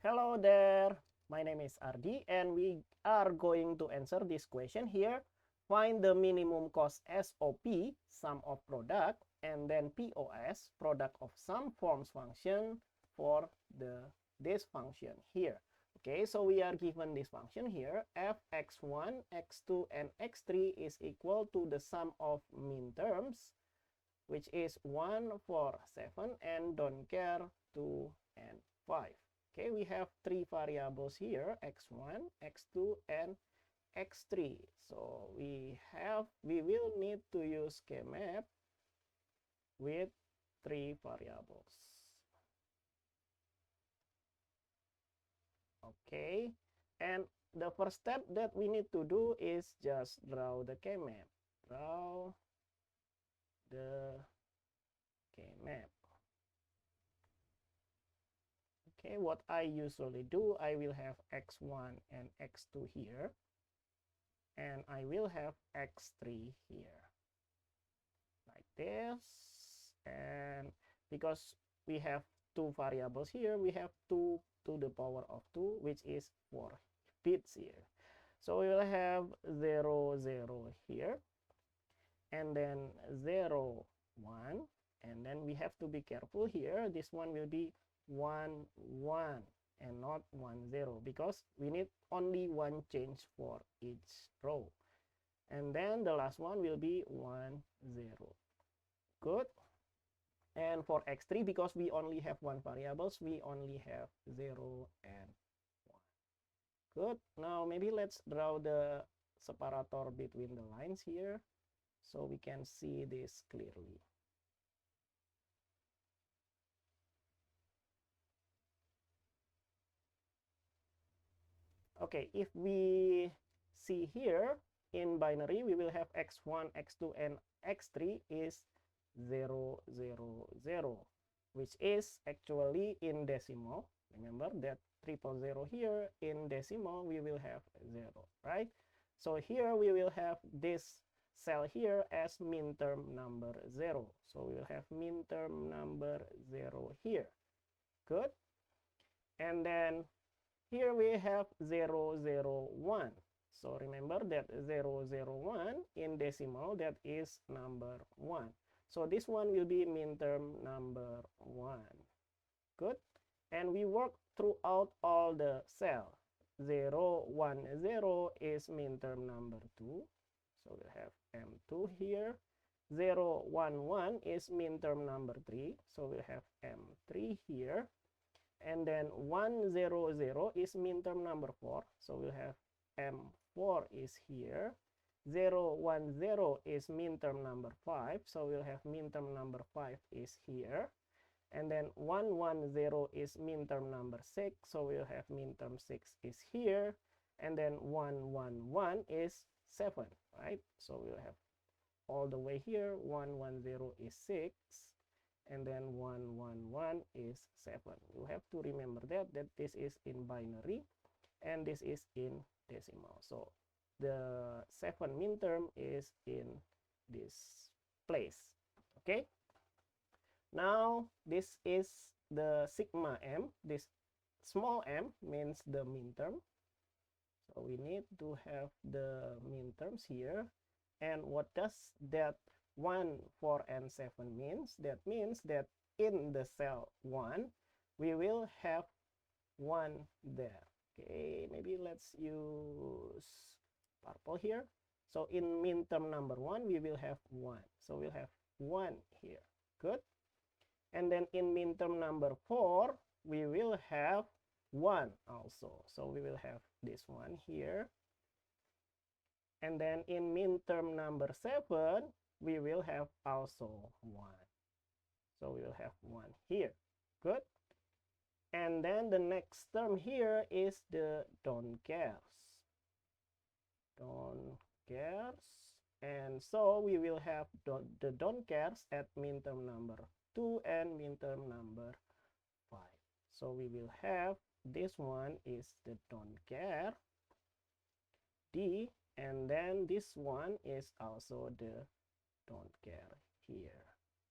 Hello there, my name is Ardi and we are going to answer this question here. Find the minimum cost SOP, sum of product, and then POS, product of sum forms function for this function here. Okay, so we are given this function here, fx1, x2, and x3 is equal to the sum of minterms, which is 1, 4, 7, and don't care 2 and 5. Okay, we have three variables here, x1, x2, and x3. So we will need to use KMap with three variables. Okay, and the first step that we need to do is just draw the KMap. Draw the KMap. Okay, what I usually do, I will have x1 and x2 here, and I will have x3 here, like this. And because we have two variables here, we have 2 to the power of 2, which is 4 bits here. So we will have 0, 0 here, and then 0, 1, and then we have to be careful here. This one will be 1, 1 and not 1, 0, because we need only one change for each row. And then the last one will be 1, 0. Good. And for x3, because we only have one variables, we only have 0 and 1. Good. Now maybe let's draw the separator between the lines here so we can see this clearly. Okay, if we see here in binary, we will have x1, x2, and x3 is 0, 0, 0, which is actually in decimal. Remember that 000 here in decimal, we will have 0, right? So here we will have this cell here as minterm number 0. So we will have minterm number 0 here. Good. And then here we have 0, 0, 1. So remember that 0, 0, 1 in decimal, that is number 1. So this one will be minterm number 1. Good. And we work throughout all the cell. 0, 1, 0 is minterm number 2. So we'll have M2 here. 0, 1, 1 is minterm number 3. So we'll have M3 here. And then 1, 0, 0 is minterm number 4. So we'll have M4 is here. 0, 1, 0 is minterm number 5. So we'll have minterm number 5 is here. And then 1, 1, 0 is minterm number 6. So we'll have minterm 6 is here. And then 1, 1, 1 is 7, right? So we'll have all the way here. 1, 1, 0 is 6. And then 1, 1, 1 is 7. You have to remember that this is in binary and this is in decimal. So the 7 minterm is in this place. Okay. Now this is the sigma m. This small m means the minterm. So we need to have the minterms here. And what does that 1, 4, and 7 means? That means that in the cell 1, we will have 1 there. Okay, maybe let's use purple here. So in minterm number 1, we will have 1. So we'll have 1 here. Good. And then in minterm number 4, we will have 1 also. So we will have this one here. And then in minterm number 7, we will have also 1. So we will have 1 here. Good. And then the next term here is the don't cares. Don't cares. And so we will have the don't cares at minterm number 2 and minterm number 5. So we will have this one is the don't care, D, and then this one is also the don't care here.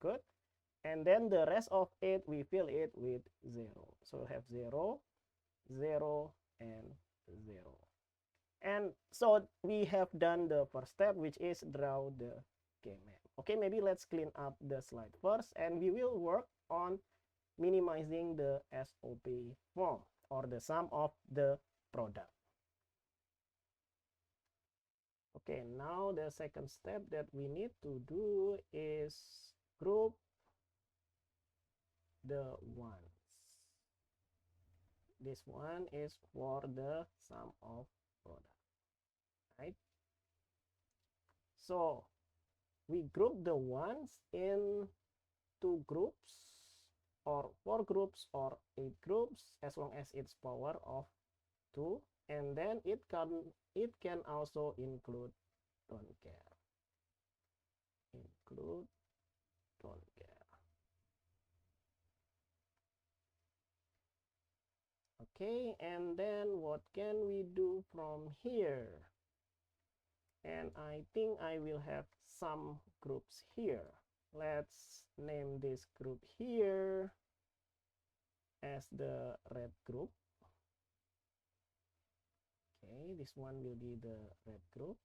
Good. And then the rest of it, we fill it with 0. So we have 0, 0, and 0. And so we have done the first step, which is draw the K-map. Okay, maybe let's clean up the slide first, and we will work on minimizing the SOP form, or the sum of the product. Okay, now the second step that we need to do is group the ones. This one is for the sum of product, right? So we group the ones in 2 groups, or 4 groups, or 8 groups, as long as it's power of 2, and then it can also include don't care. Include don't care. Okay, and then what can we do from here? And I think I will have some groups here. Let's name this group here as the red group. Okay, this one will be the red group.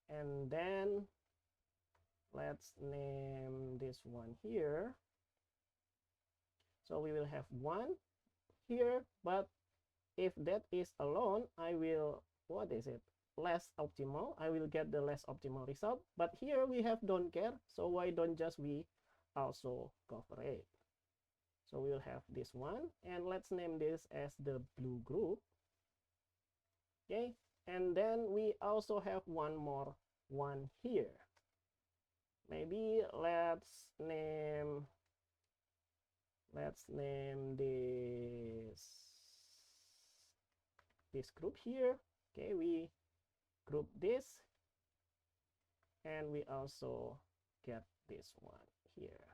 And then let's name this one here. So we will have 1 here, but if that is alone, I will, what is it? Less optimal. I will get the less optimal result. But here we have don't care, so why don't just we also cover it? So we will have this one, and let's name this as the blue group. Okay, and then we also have one more one here. Maybe let's name this group here. Okay, we group this, and we also get this one here,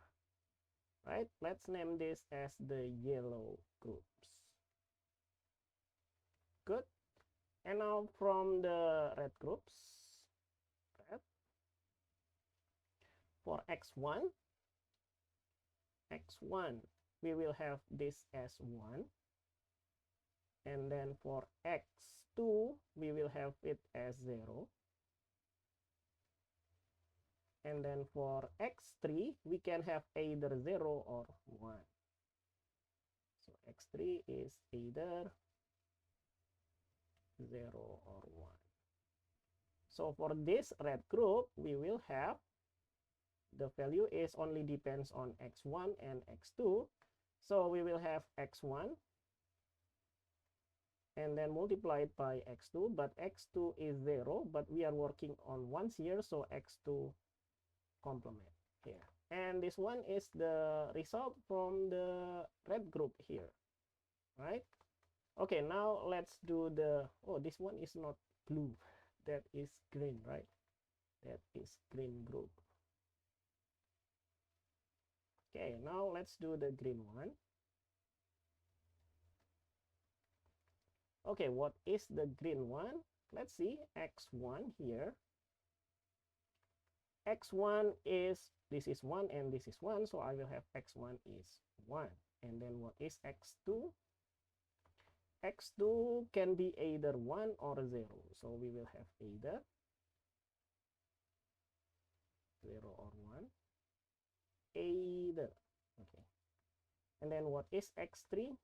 right? Let's name this as the yellow groups. Good. And now from the red groups, for x1, we will have this as 1, and then for x2 we will have it as 0, and then for x3 we can have either 0 or 1. So x3 is either 0 or 1. So for this red group, we will have the value is only depends on x1 and x2. So we will have x1 and then multiplied by x2, but x2 is 0, but we are working on ones here, so x2 complement here. And this one is the result from the red group here, right? Okay, now let's do the, oh, this one is not blue, that is green, right? That is green group. Okay, now let's do the green one. Okay, what is the green one? Let's see, x1 here. X1 is, this is 1 and this is 1, so I will have x1 is 1. And then what is x2? X2 can be either 1 or 0, so we will have either 0 or 1, either. Okay, and then what is x3?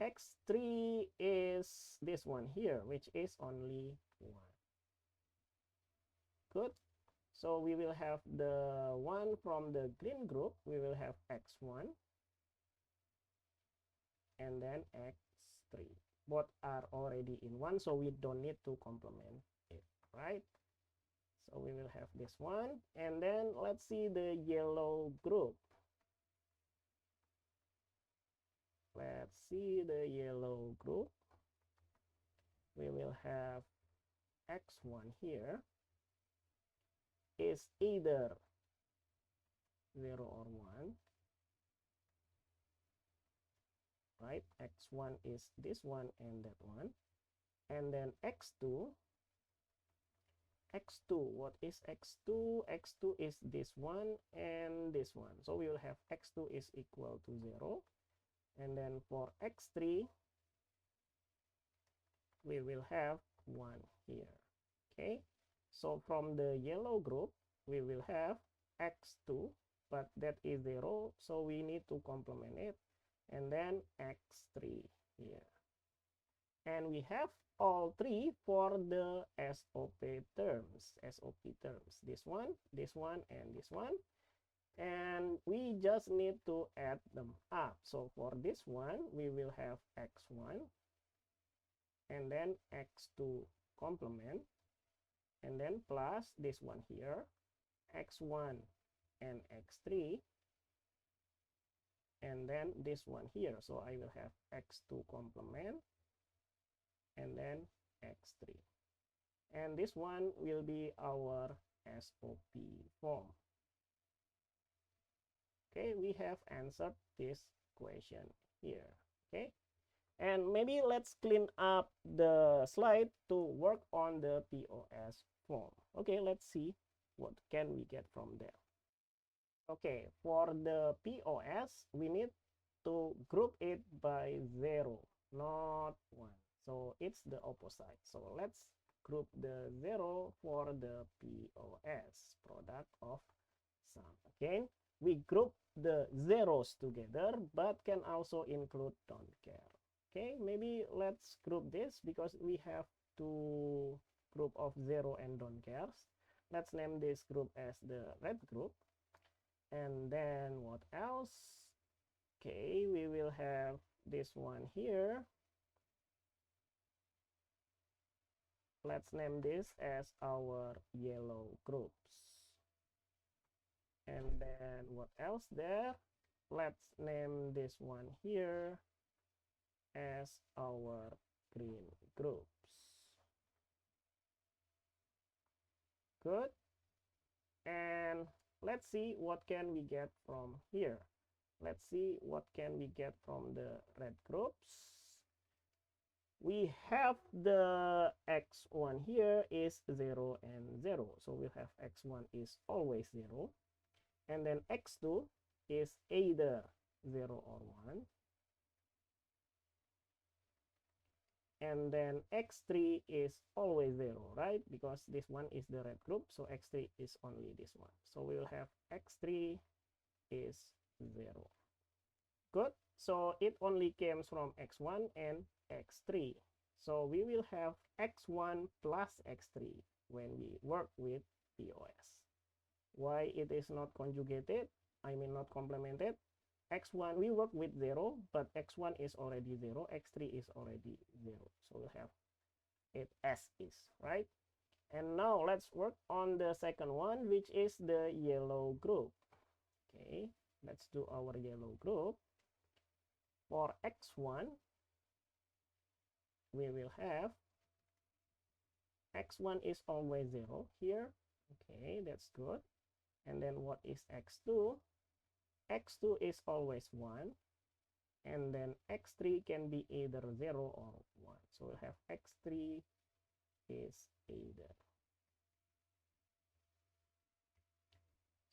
X3 is this one here, which is only 1. Good. So we will have the one from the green group, we will have x1 and then x3. Both are already in 1, so we don't need to complement it, right? So we will have this one, and then let's see the yellow group. Let's see the yellow group. We will have x1 here is either 0 or 1, right? X1 is this one and that one. And then x2, what is x2? X2 is this one and this one. So we will have x2 is equal to 0, and then for x3 we will have 1 here. Okay, so from the yellow group we will have x2, but that is 0, so we need to complement it, and then x3 here. And we have all three for the SOP terms. This one, and this one. And we just need to add them up. So for this one, we will have x1, and then x2 complement, and then plus this one here, x1 and x3, and then this one here. So I will have x2 complement, and then x3. And this one will be our SOP form. Okay, we have answered this question here. Okay, and maybe let's clean up the slide to work on the POS form. Okay, let's see what can we get from there. Okay, for the POS, we need to group it by 0, not 1. So it's the opposite. So let's group the 0 for the POS, product of sum. Okay, we group the zeros together, but can also include don't care. Okay, maybe let's group this because we have two group of 0 and don't cares. Let's name this group as the red group. And then what else? Okay, we will have this one here. Let's name this as our yellow groups. And then what else there? Let's name this one here as our green groups. Good. And let's see what can we get from here. Let's see what can we get from the red groups. We have the x1 here is 0 and 0. So we have x1 is always 0. And then x2 is either 0 or 1. And then x3 is always 0, right? Because this one is the red group, so x3 is only this one. So we will have x3 is 0. Good. So it only comes from x1 and x3. So we will have x1 plus x3 when we work with POS. Why it is not conjugated? I mean not complemented. x1 we work with 0, but x1 is already 0, x3 is already 0. So we'll have it as is, right? And now let's work on the second one, which is the yellow group. Okay, let's do our yellow group. For x1, we will have x1 is always 0 here. Okay, that's good. And then what is x2? x2 is always 1. And then x3 can be either 0 or 1. So we'll have x3 is either.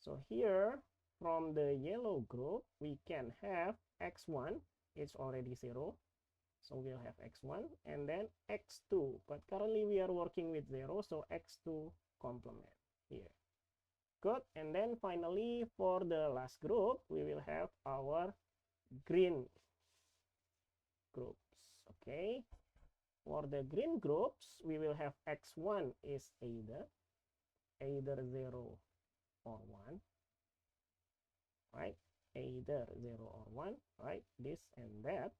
So here, from the yellow group, we can have x1, it's already 0. So we'll have x1 and then x2. But currently we are working with 0, so x2 complement here. Good. And then finally, for the last group, we will have our green groups. Okay. For the green groups, we will have x1 is either 0 or 1. Right? Either 0 or 1. Right? This and that.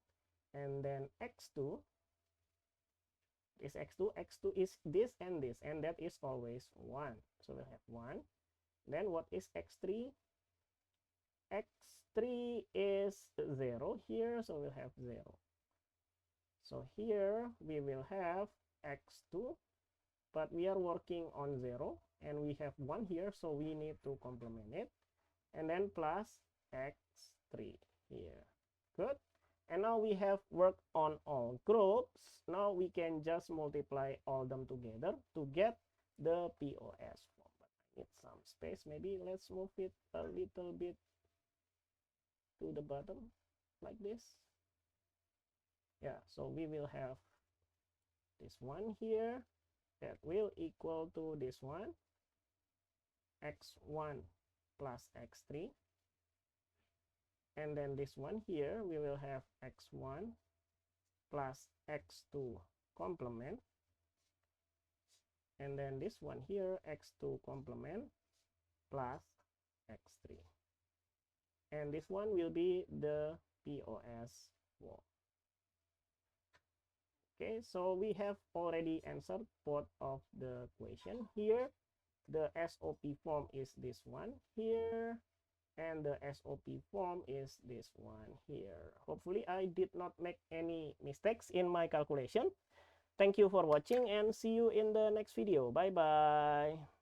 And then x2 is x2. x2 is this, and that is always 1. So we'll have 1. Then what is x3? x3 is 0 here, so we'll have 0. So here we will have x2, but we are working on 0, and we have 1 here, so we need to complement it. And then plus x3 here. Good. And now we have worked on all groups. Now we can just multiply all them together to get the POS form. But I need some space. Maybe let's move it a little bit to the bottom like this. Yeah, so we will have this one here that will equal to this one, x1 plus x3. And then this one here, we will have x1 plus x2 complement. And then this one here, x2 complement plus x3. And this one will be the POS form. Okay, so we have already answered both of the question here. The SOP form is this one here, and the SOP form is this one here. Hopefully I did not make any mistakes in my calculation. Thank you for watching and see you in the next video. Bye bye.